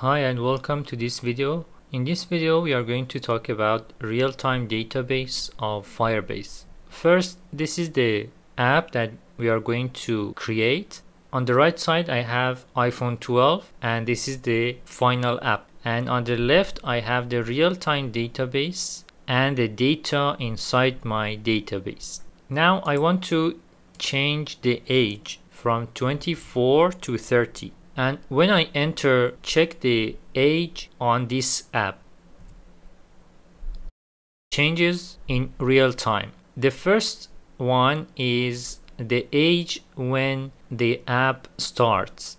Hi and welcome to this video. In this video we are going to talk about real-time database of Firebase. First, this is the app that we are going to create. On the right side I have iPhone 12 and this is the final app. And on the left I have the real-time database and the data inside my database. Now I want to change the age from 24 to 30. And when I enter, check the age on this app. Changes in real time. The first one is the age when the app starts,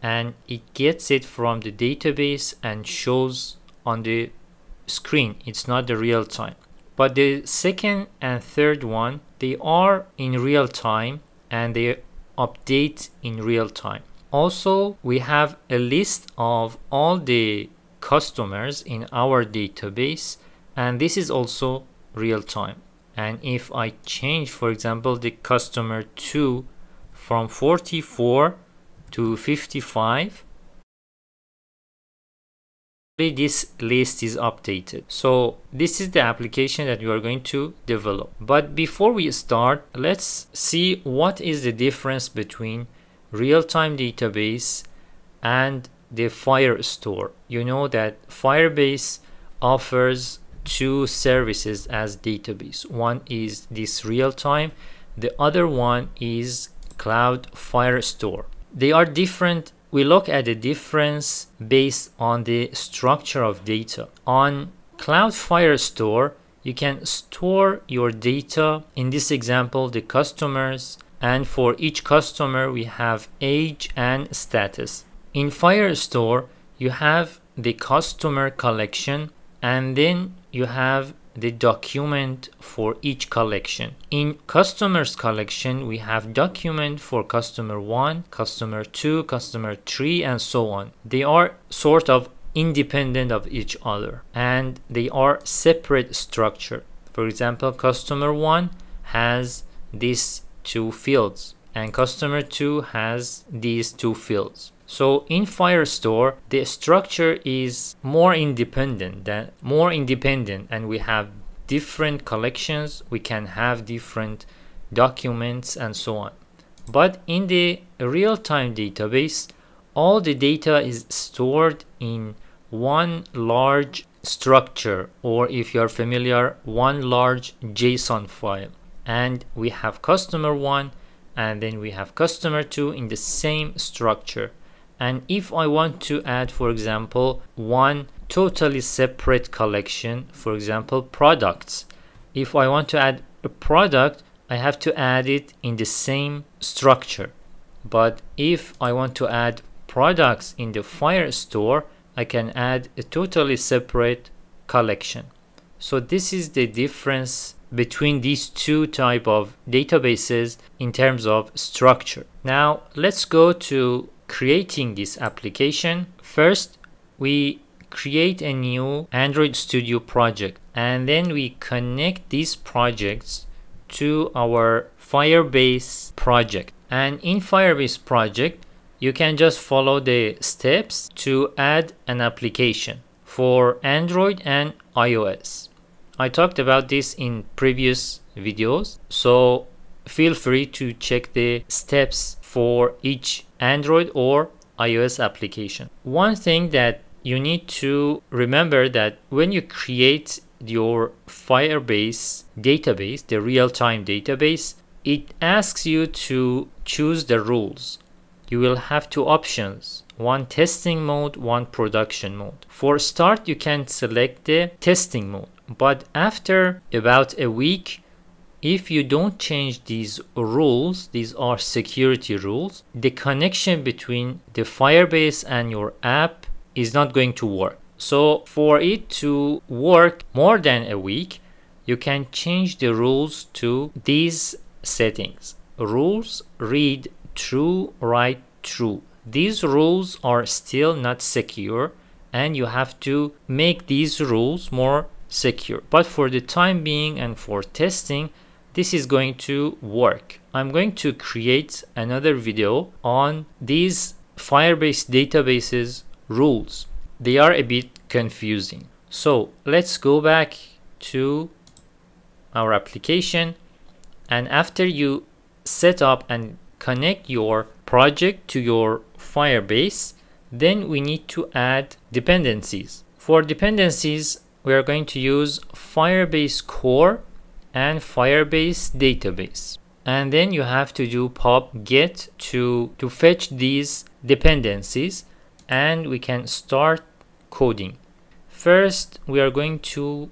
and it gets it from the database and shows on the screen. It's not the real time. But the second and third one, they are in real time and they update in real time. Also, we have a list of all the customers in our database, and this is also real time. And if I change, for example, the customer 2 from 44 to 55, this list is updated. So this is the application that we are going to develop. But before we start, let's see what is the difference between real-time database and the Firestore. You know that Firebase offers two services as database. One is this real-time, the other one is Cloud Firestore. They are different. We look at the difference based on the structure of data. On Cloud Firestore, you can store your data, in this example the customers, and for each customer we have age and status. In Firestore you have the customer collection and then you have the document for each collection. In customers collection we have document for customer 1, customer 2, customer 3 and so on. They are sort of independent of each other and they are separate structure. For example, customer 1 has this two fields and customer 2 has these two fields. So in Firestore the structure is more independent and we have different collections, we can have different documents and so on. But in the real-time database all the data is stored in one large structure, or if you are familiar, one large JSON file. And we have customer 1 and then we have customer 2 in the same structure. And if I want to add, for example, one totally separate collection, for example products, if I want to add a product I have to add it in the same structure. But if I want to add products in the Firestore, I can add a totally separate collection. So this is the difference between these two type of databases in terms of structure. Now let's go to creating this application. First we create a new Android Studio project and then we connect these projects to our Firebase project. And in Firebase project you can just follow the steps to add an application for Android and iOS. I talked about this in previous videos, so feel free to check the steps for each Android or iOS application. One thing that you need to remember, that when you create your Firebase database, the real-time database, it asks you to choose the rules. You will have two options, one testing mode, one production mode. For start you can select the testing mode. But after about a week, if you don't change these rules, these are security rules, the connection between the Firebase and your app is not going to work. So for it to work more than a week, you can change the rules to these settings. Rules read true, write true. These rules are still not secure and you have to make these rules more secure. But for the time being and for testing, this is going to work. I'm going to create another video on these Firebase databases rules. they are a bit confusing. So let's go back to our application, and after you set up and connect your project to your Firebase, then we need to add dependencies. For dependencies, we are going to use Firebase core and Firebase database. And then you have to do pub get to fetch these dependencies, and we can start coding. First, we are going to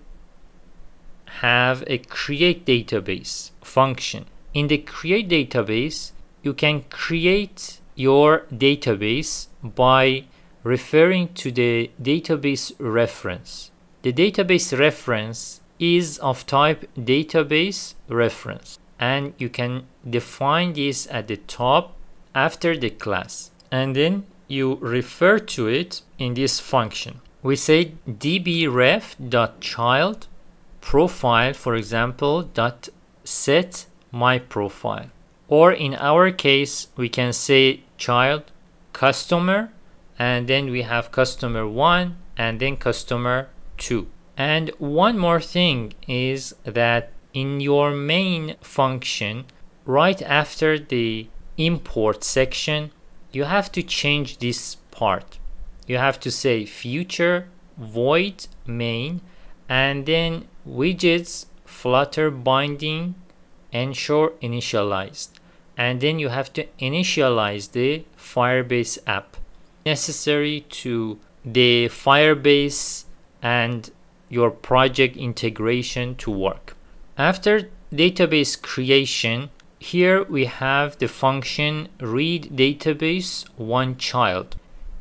have a create database function. In the create database, you can create your database by referring to the database reference. The database reference is of type database reference, and you can define this at the top after the class, and then you refer to it in this function. We say dbref.child profile, for example, dot set my profile, or in our case we can say child customer, and then we have customer 1 and then customer 2. And one more thing is that in your main function, right after the import section, you have to change this part. You have to say future void main, and then widgets flutter binding ensure initialized, and then you have to initialize the Firebase app necessary to the Firebase and your project integration to work. After database creation, here we have the function read database one child.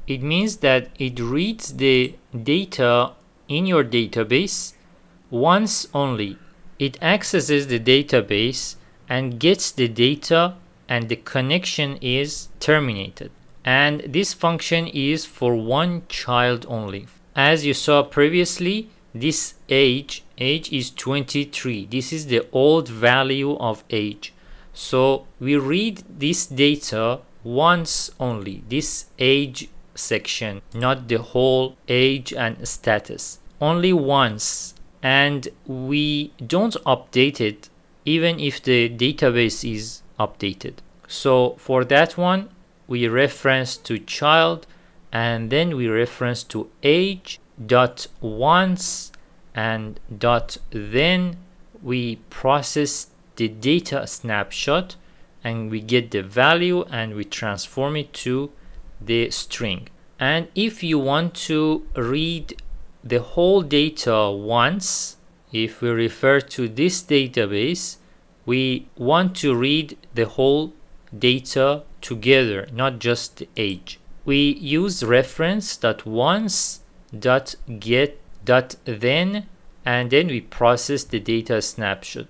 It means that it reads the data in your database once only. It accesses the database and gets the data, and the connection is terminated. And this function is for one child only. As you saw previously, this age is 23. This is the old value of age. So we read this data once only, this age section, not the whole age and status, only once. And we don't update it even if the database is updated. So for that one, we reference to child, and then we reference to age dot once, and dot then we process the data snapshot, and we get the value and we transform it to the string. And if you want to read the whole data once, if we refer to this database, we want to read the whole data together, not just the age. We use reference.once.get.then, and then we process the data snapshot.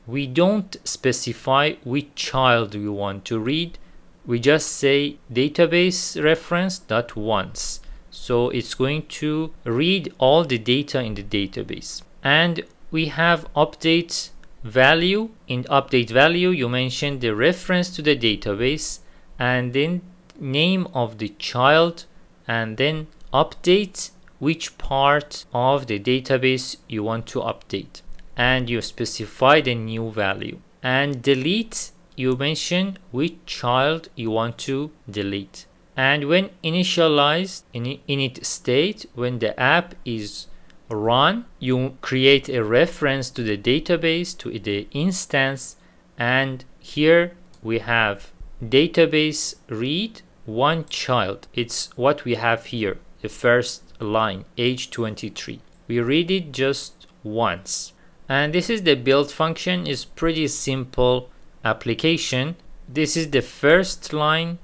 We don't specify which child we want to read. We just say database reference.once. So it's going to read all the data in the database. And we have update value. In update value, you mention the reference to the database, and then name of the child, and then update which part of the database you want to update, and you specify the new value. And delete, you mention which child you want to delete. And when initialized in init state, when the app is run, you create a reference to the database, to the instance, and here we have database read one child. It's what we have here, the first line, age 23. We read it just once. And this is the build function. Is pretty simple application. This is the first line,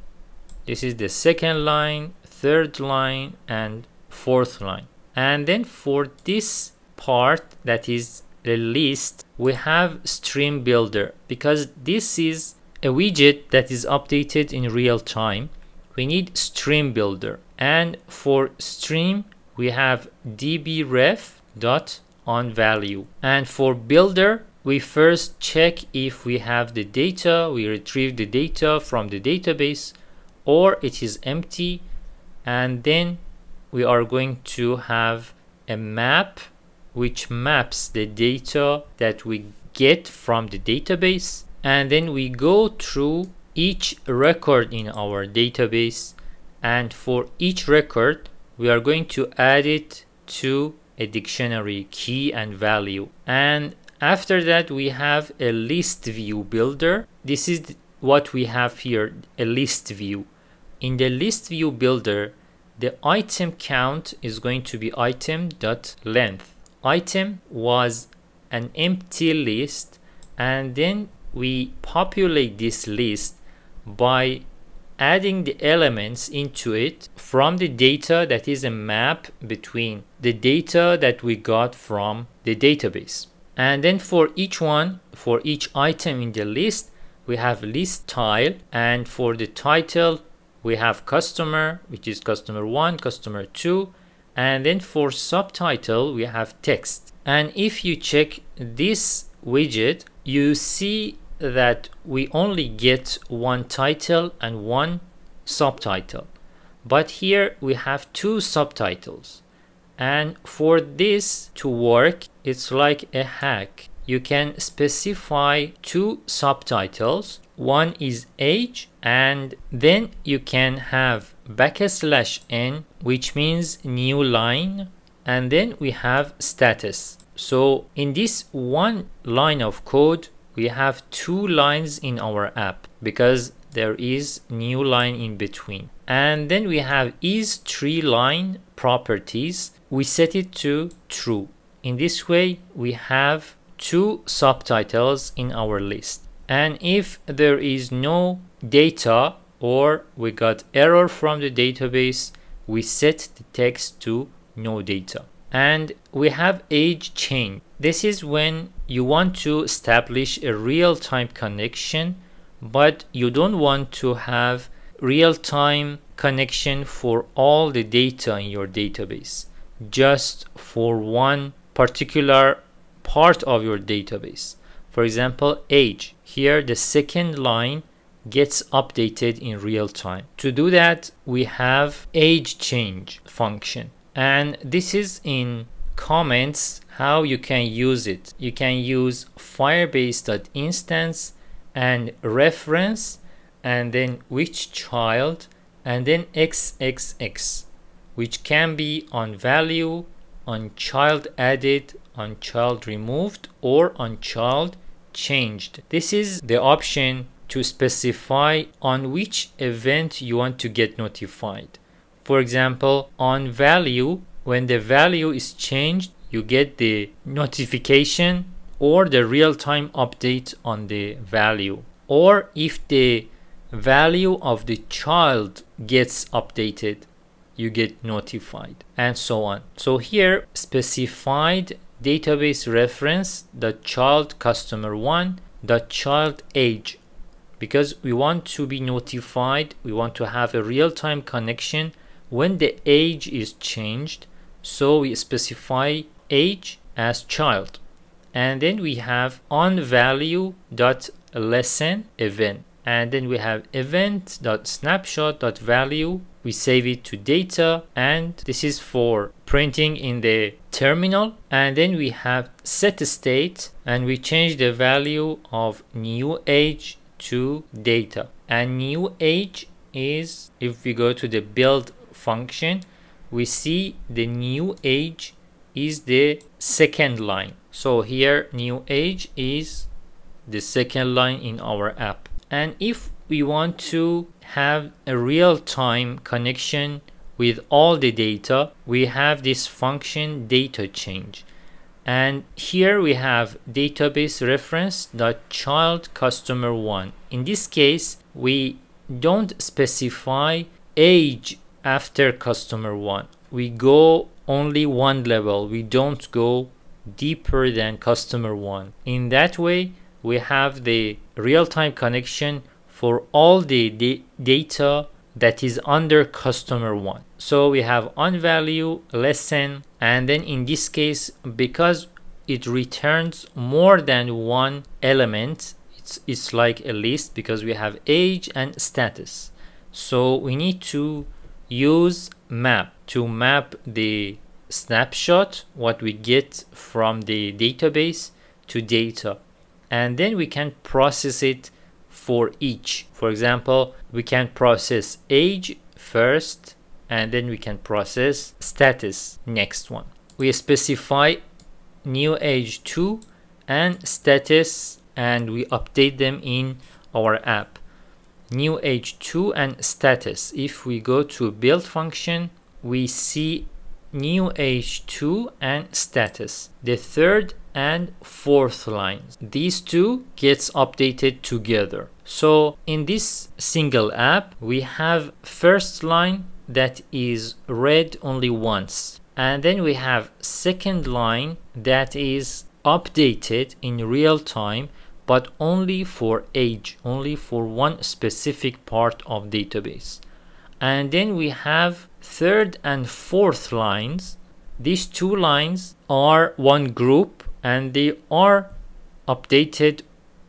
this is the second line, third line, and fourth line. And then for this part, that is the list, we have stream builder, because this is a widget that is updated in real time. We need stream builder, and for stream we have dbref.onValue. And for builder, we first check if we have the data, we retrieve the data from the database, or it is empty, and then we are going to have a map which maps the data that we get from the database, and then we go through each record in our database, and for each record we are going to add it to a dictionary key and value. And after that we have a list view builder. This is what we have here, a list view. In the list view builder, the item count is going to be item.length. Item was an empty list, and then we populate this list by adding the elements into it from the data that is a map between the data that we got from the database. And then for each one, for each item in the list, we have list tile, and for the title we have customer, which is customer 1, customer 2, and then for subtitle we have text. And if you check this widget, you see that we only get one title and one subtitle, but here we have two subtitles. And for this to work, it's like a hack. You can specify two subtitles. One is age, and then you can have \n, which means new line, and then we have status. So in this one line of code, we have two lines in our app because there is new line in between. And then we have isTreeLine properties. We set it to true. In this way, we have two subtitles in our list. And if there is no data or we got error from the database, we set the text to no data. And we have age change. This is when you want to establish a real-time connection, but you don't want to have real-time connection for all the data in your database, just for one particular part of your database. For example, age. Here the second line gets updated in real time. To do that, we have age change function, and this is in comments how you can use it. You can use firebase.instance and reference, and then which child, and then xxx, which can be on value, on child added, on child removed, or on child changed. This is the option to specify on which event you want to get notified. For example, on value, when the value is changed, you get the notification or the real-time update on the value. Or if the value of the child gets updated, you get notified, and so on. So here, specified database reference the child customer 1 the child age, because we want to be notified, we want to have a real-time connection when the age is changed. So we specify age as child, and then we have onValue.lesson event, and then we have event.snapshot.value. We save it to data, and this is for printing in the terminal. And then we have set state, and we change the value of new age to data. And new age is, if we go to the build function, we see the new age is the second line. So here new age is the second line in our app. And if we want to have a real-time connection with all the data, we have this function data change. And here we have database reference child customer 1. In this case, we don't specify age after customer 1. We go only one level. We don't go deeper than customer 1. In that way, we have the real-time connection for all the data that is under customer 1. So we have onValue, lesson, and then in this case, because it returns more than one element, it's like a list because we have age and status. So we need to use map to map the snapshot, what we get from the database, to data. And then we can process it for each. For example, we can process age first, and then we can process status next one. We specify new age 2 and status, and we update them in our app. New age 2 and status. If we go to build function, we see new age 2 and status, the third and fourth lines. These two gets updated together. So in this single app, we have first line that is read only once, and then we have second line that is updated in real time, but only for age, only for one specific part of database. And then we have third and fourth lines. These two lines are one group, and they are updated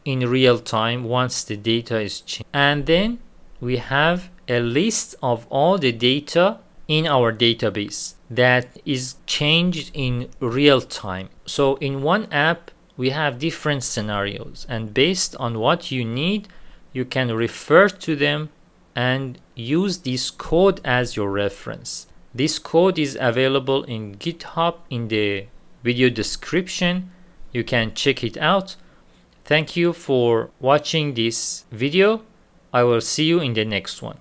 in real time once the data is changed. And then we have a list of all the data in our database that is changed in real time. So in one app, we have different scenarios, and based on what you need, you can refer to them and use this code as your reference. This code is available in GitHub in the video description. You can check it out. Thank you for watching this video. I will see you in the next one.